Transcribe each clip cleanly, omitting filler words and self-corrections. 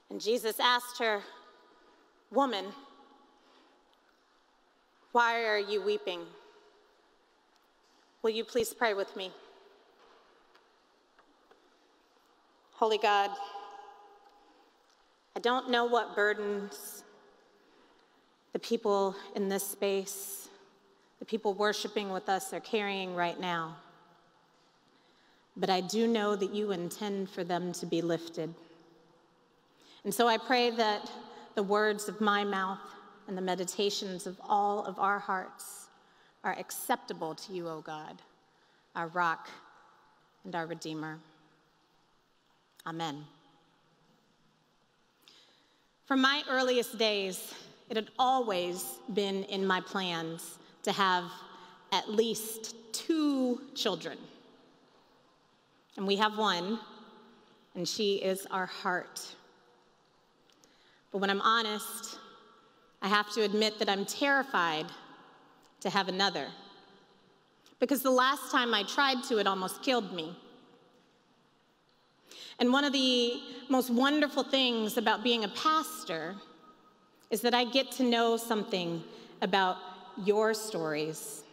And Jesus asked her, "Woman, why are you weeping? Will you please pray with me?" Holy God, I don't know what burdens the people in this space, the people worshiping with us, are carrying right now. But I do know that you intend for them to be lifted. And so I pray that the words of my mouth and the meditations of all of our hearts are acceptable to you, O God, our rock and our Redeemer. Amen. From my earliest days, it had always been in my plans to have at least 2 children. And we have one, and she is our heart. But when I'm honest, I have to admit that I'm terrified to have another. Because the last time I tried to, it almost killed me. And one of the most wonderful things about being a pastor is that I get to know something about your stories.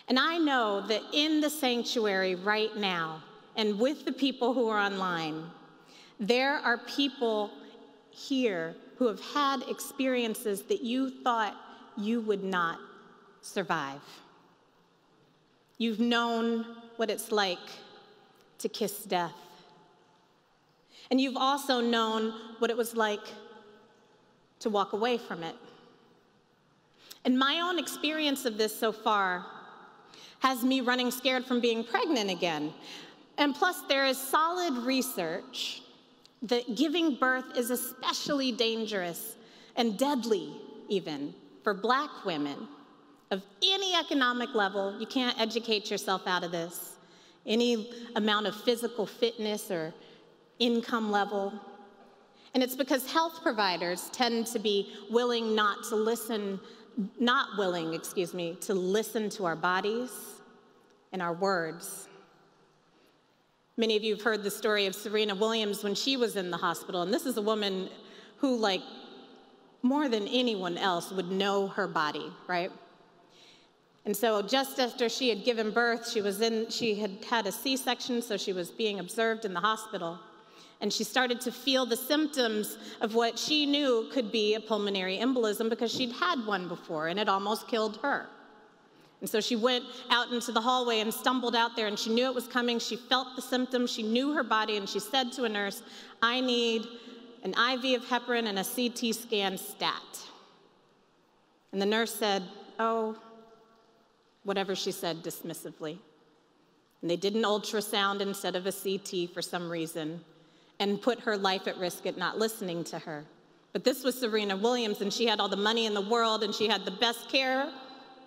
And I know that in the sanctuary right now, and with the people who are online, there are people here who have had experiences that you thought you would not survive. You've known what it's like to kiss death. And you've also known what it was like to walk away from it. And my own experience of this so far has me running scared from being pregnant again. And plus, there is solid research that giving birth is especially dangerous and deadly even for Black women of any economic level. You can't educate yourself out of this. Any amount of physical fitness or income level. And it's because health providers tend to be not willing to listen to our bodies and our words. Many of you have heard the story of Serena Williams when she was in the hospital, and this is a woman who, like, more than anyone else would know her body, right? And so just after she had given birth, she had had a C-section, so she was being observed in the hospital. And she started to feel the symptoms of what she knew could be a pulmonary embolism because she'd had one before, and it almost killed her. And so she went out into the hallway and stumbled out there, and she knew it was coming. She felt the symptoms. She knew her body, and she said to a nurse, "I need an IV of heparin and a CT scan stat." And the nurse said, "Oh," whatever she said dismissively. And they did an ultrasound instead of a CT for some reason, and put her life at risk at not listening to her. But this was Serena Williams, and she had all the money in the world, and she had the best care,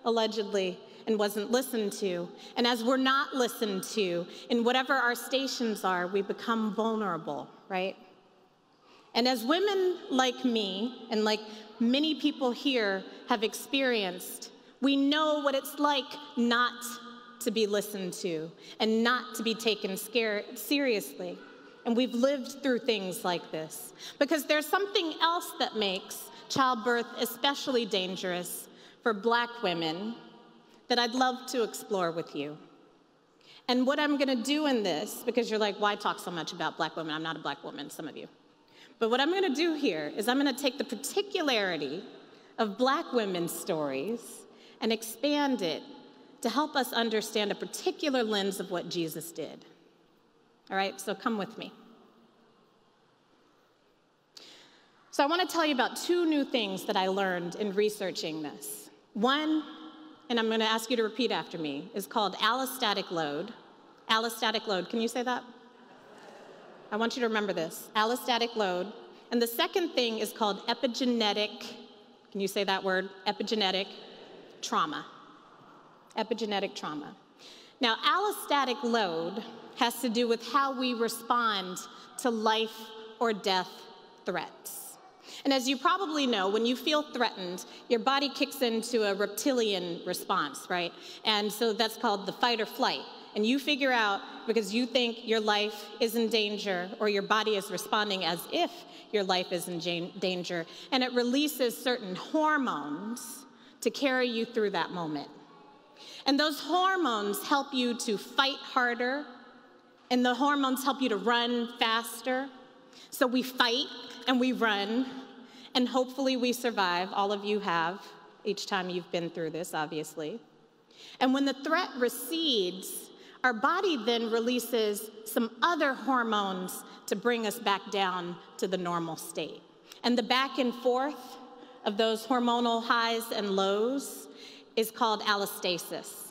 allegedly, and wasn't listened to. And as we're not listened to, in whatever our stations are, we become vulnerable, right? And as women like me, and like many people here have experienced, we know what it's like not to be listened to and not to be taken seriously. And we've lived through things like this. Because there's something else that makes childbirth especially dangerous for Black women that I'd love to explore with you. And what I'm gonna do in this, because you're like, why talk so much about Black women? I'm not a Black woman, some of you. But what I'm gonna do here is I'm gonna take the particularity of Black women's stories and expand it to help us understand a particular lens of what Jesus did. All right, so come with me. So I want to tell you about 2 new things that I learned in researching this. One, and I'm going to ask you to repeat after me, is called allostatic load. Allostatic load, can you say that? I want you to remember this, allostatic load. And the second thing is called epigenetic, can you say that word? Epigenetic trauma. Epigenetic trauma. Now, allostatic load has to do with how we respond to life or death threats. And as you probably know, when you feel threatened, your body kicks into a reptilian response, right? And so that's called the fight or flight. and you figure out because you think your life is in danger or your body is responding as if your life is in danger, and it releases certain hormones to carry you through that moment. And those hormones help you to fight harder, and the hormones help you to run faster. So we fight and we run, and hopefully we survive. All of you have, each time you've been through this, obviously. And when the threat recedes, our body then releases some other hormones to bring us back down to the normal state. And the back and forth of those hormonal highs and lows is called allostasis.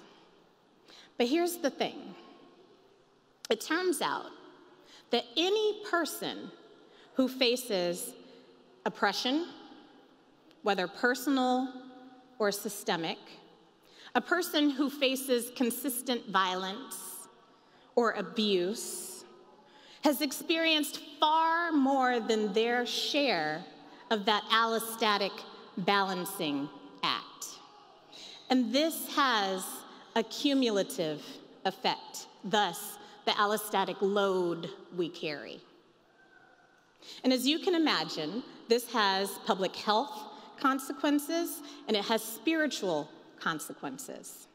But here's the thing. It turns out that any person who faces oppression, whether personal or systemic, a person who faces consistent violence or abuse has experienced far more than their share of that allostatic balancing act. And this has a cumulative effect, thus the allostatic load we carry. And as you can imagine, this has public health consequences and it has spiritual consequences.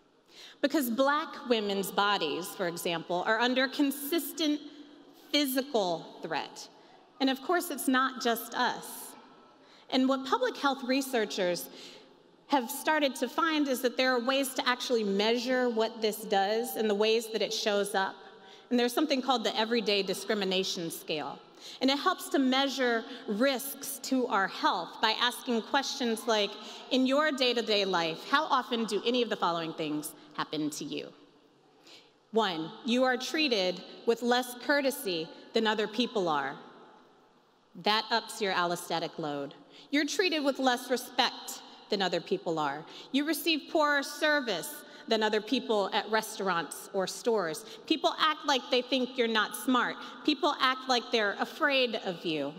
Because Black women's bodies, for example, are under consistent physical threat. And of course, it's not just us. And what public health researchers have started to find is that there are ways to actually measure what this does and the ways that it shows up. And there's something called the Everyday Discrimination Scale. And it helps to measure risks to our health by asking questions like, in your day-to-day life, how often do any of the following things happen to you? 1, you are treated with less courtesy than other people are. That ups your allostatic load. You're treated with less respect than other people are. You receive poorer service than other people at restaurants or stores. People act like they think you're not smart. People act like they're afraid of you.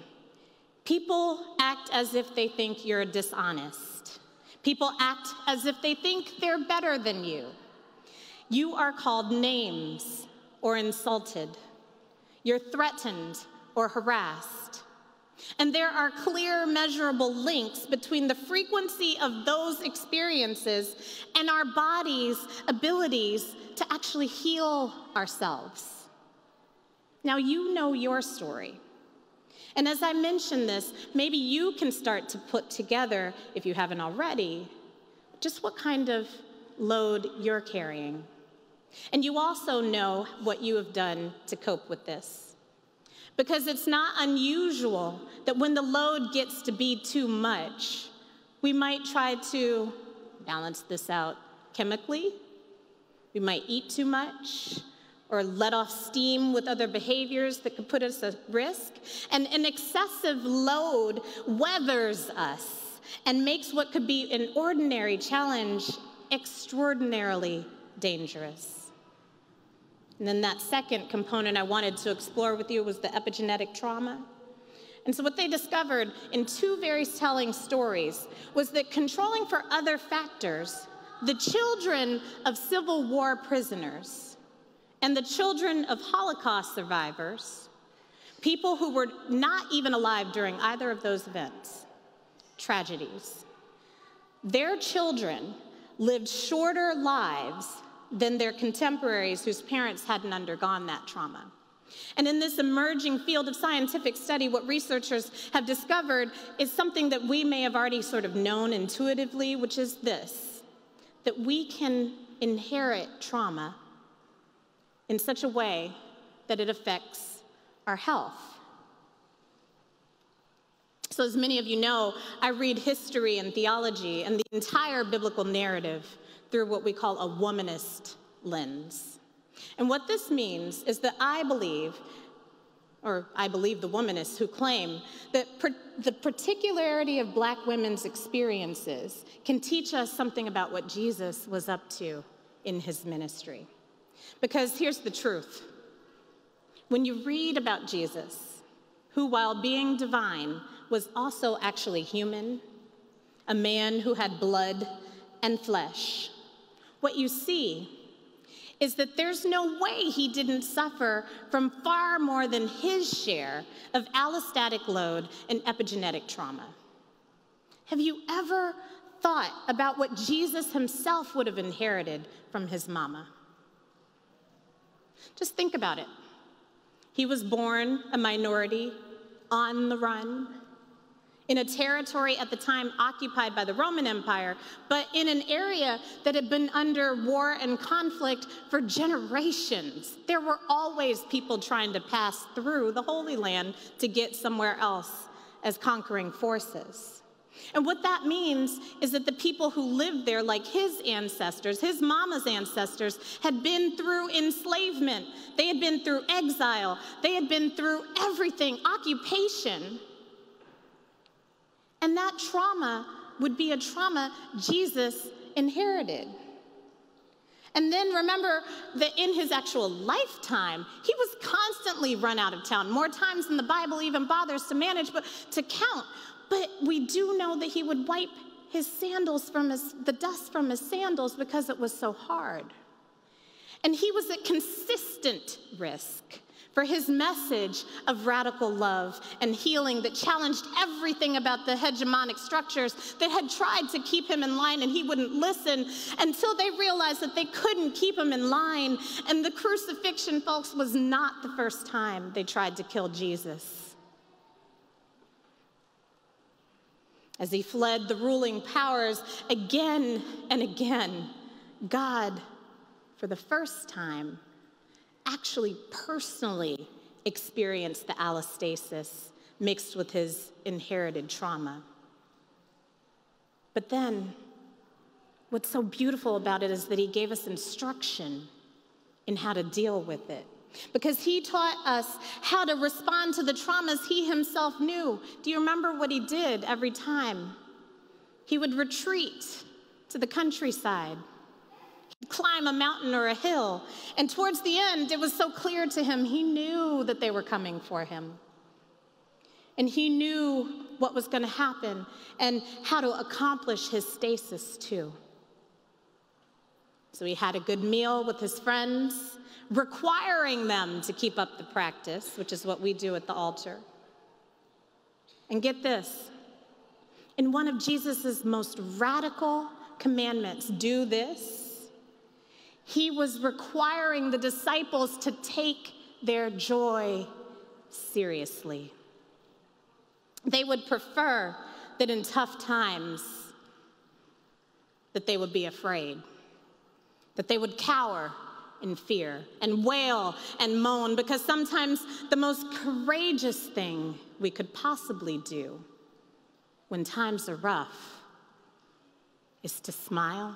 People act as if they think you're dishonest. People act as if they think they're better than you. You are called names or insulted. You're threatened or harassed. And there are clear, measurable links between the frequency of those experiences and our body's abilities to actually heal ourselves. Now, you know your story. And as I mention this, maybe you can start to put together, if you haven't already, just what kind of load you're carrying. And you also know what you have done to cope with this. Because it's not unusual that when the load gets to be too much, we might try to balance this out chemically. We might eat too much or let off steam with other behaviors that could put us at risk. And an excessive load weathers us and makes what could be an ordinary challenge extraordinarily dangerous. And then that second component I wanted to explore with you was the epigenetic trauma. And so what they discovered in 2 very telling stories was that controlling for other factors, the children of Civil War prisoners and the children of Holocaust survivors, people who were not even alive during either of those events, tragedies, their children lived shorter lives than their contemporaries whose parents hadn't undergone that trauma. And in this emerging field of scientific study, what researchers have discovered is something that we may have already sort of known intuitively, which is this, that we can inherit trauma in such a way that it affects our health. So as many of you know, I read history and theology and the entire biblical narrative through what we call a womanist lens. And what this means is that I believe the womanists who claim that the particularity of Black women's experiences can teach us something about what Jesus was up to in his ministry. Because here's the truth. When you read about Jesus, who while being divine was also actually human, a man who had blood and flesh, what you see is that there's no way he didn't suffer from far more than his share of allostatic load and epigenetic trauma. Have you ever thought about what Jesus himself would have inherited from his mama? Just think about it. He was born a minority, on the run, in a territory at the time occupied by the Roman Empire, but in an area that had been under war and conflict for generations. There were always people trying to pass through the Holy Land to get somewhere else as conquering forces. And what that means is that the people who lived there, like his ancestors, his mama's ancestors, had been through enslavement. They had been through exile. They had been through everything, occupation. And that trauma would be a trauma Jesus inherited. And then remember that in his actual lifetime, he was constantly run out of town, more times than the Bible even bothers to manage, but to count. But we do know that he would wipe his sandals from the dust from his sandals because it was so hard. And he was at consistent risk for his message of radical love and healing that challenged everything about the hegemonic structures that had tried to keep him in line, and he wouldn't listen until they realized that they couldn't keep him in line. And the crucifixion, folks, was not the first time they tried to kill Jesus. As he fled the ruling powers again and again, God, for the first time, actually personally experienced the allostasis mixed with his inherited trauma. But then, what's so beautiful about it is that he gave us instruction in how to deal with it. Because he taught us how to respond to the traumas he himself knew. Do you remember what he did every time? He would retreat to the countryside. He'd climb a mountain or a hill. And towards the end, it was so clear to him, he knew that they were coming for him. And he knew what was going to happen and how to accomplish his stasis too. So he had a good meal with his friends, requiring them to keep up the practice, which is what we do at the altar. And get this, in one of Jesus's most radical commandments, do this, he was requiring the disciples to take their joy seriously. They would prefer that in tough times that they would be afraid, that they would cower in fear and wail and moan, because sometimes the most courageous thing we could possibly do when times are rough is to smile,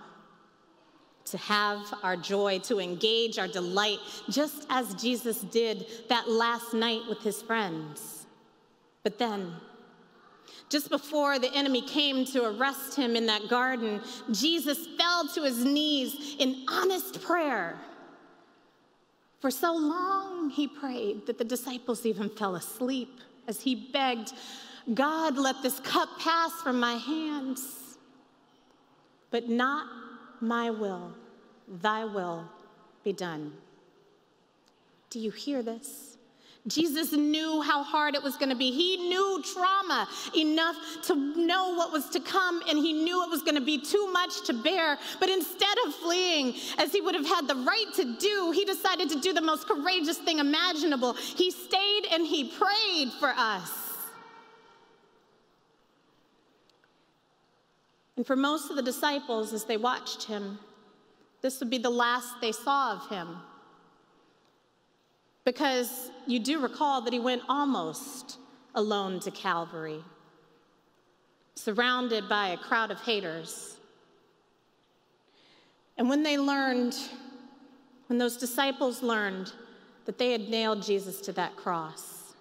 to have our joy, to engage our delight, just as Jesus did that last night with his friends. But then, just before the enemy came to arrest him in that garden, Jesus fell to his knees in honest prayer. For so long he prayed that the disciples even fell asleep as he begged, God, let this cup pass from my hands, but not my will, thy will be done. Do you hear this? Jesus knew how hard it was going to be. He knew trauma enough to know what was to come, and he knew it was going to be too much to bear. But instead of fleeing, as he would have had the right to do, he decided to do the most courageous thing imaginable. He stayed and he prayed for us. And for most of the disciples, as they watched him, this would be the last they saw of him. Because you do recall that he went almost alone to Calvary, surrounded by a crowd of haters. And when those disciples learned that they had nailed Jesus to that cross,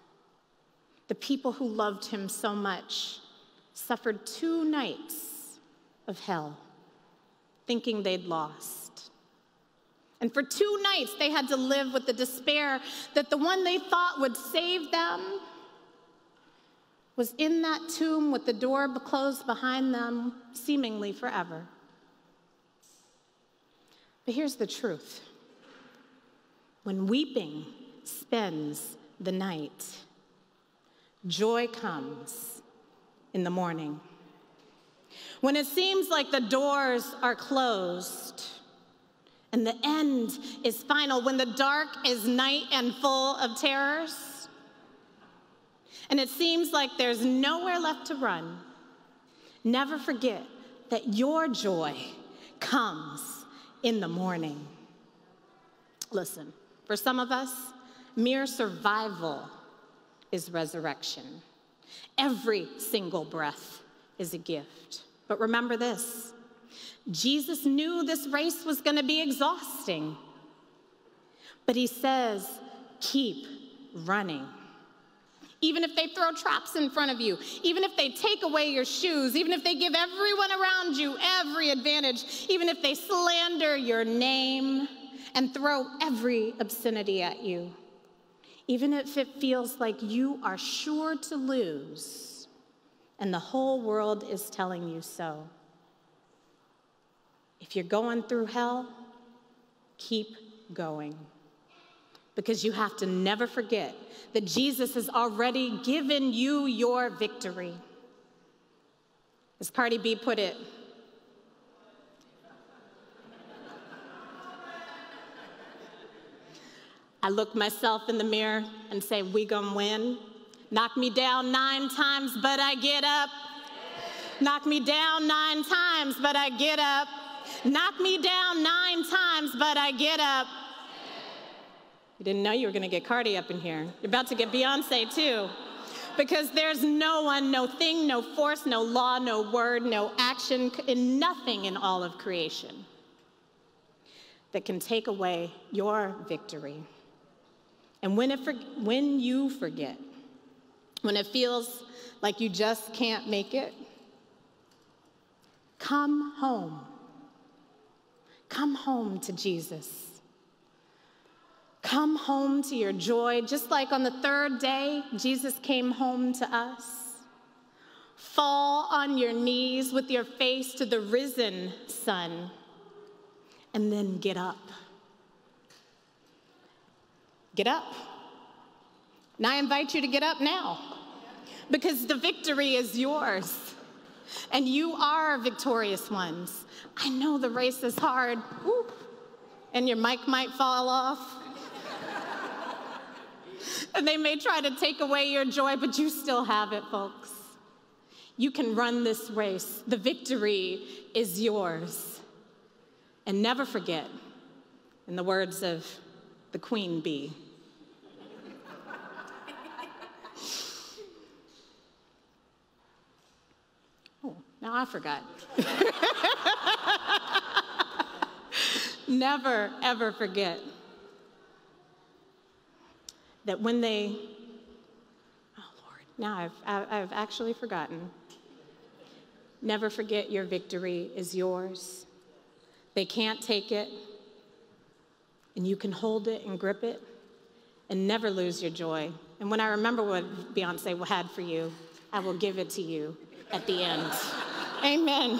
the people who loved him so much suffered 2 nights of hell, thinking they'd lost. And for 2 nights, they had to live with the despair that the one they thought would save them was in that tomb with the door closed behind them, seemingly forever. But here's the truth. When weeping spends the night, joy comes in the morning. When it seems like the doors are closed and the end is final, when the dark is night and full of terrors, and it seems like there's nowhere left to run, never forget that your joy comes in the morning. Listen, for some of us, mere survival is resurrection. Every single breath is a gift. But remember this, Jesus knew this race was going to be exhausting. But he says, keep running. Even if they throw traps in front of you, even if they take away your shoes, even if they give everyone around you every advantage, even if they slander your name and throw every obscenity at you, even if it feels like you are sure to lose and the whole world is telling you so. If you're going through hell, keep going. Because you have to never forget that Jesus has already given you your victory. As Cardi B put it, I look myself in the mirror and say, we gonna win. Knock me down 9 times, but I get up. Knock me down 9 times, but I get up. Knock me down 9 times, but I get up. You didn't know you were gonna get Cardi up in here. You're about to get Beyonce too. Because there's no one, no thing, no force, no law, no word, no action, and nothing in all of creation that can take away your victory. And when you forget, when it feels like you just can't make it, come home. Come home to Jesus. Come home to your joy, just like on the 3rd day, Jesus came home to us. Fall on your knees with your face to the risen Son, and then get up. Get up. And I invite you to get up now, because the victory is yours, and you are victorious ones. I know the race is hard, woo, and your mic might fall off, and they may try to take away your joy, but you still have it, folks. You can run this race. The victory is yours. And never forget, in the words of the Queen Bee, oh, now I forgot. Never, ever forget that when they, oh Lord, now I've actually forgotten. Never forget your victory is yours. They can't take it, and you can hold it and grip it and never lose your joy. And when I remember what Beyonce had for you, I will give it to you at the end. Amen.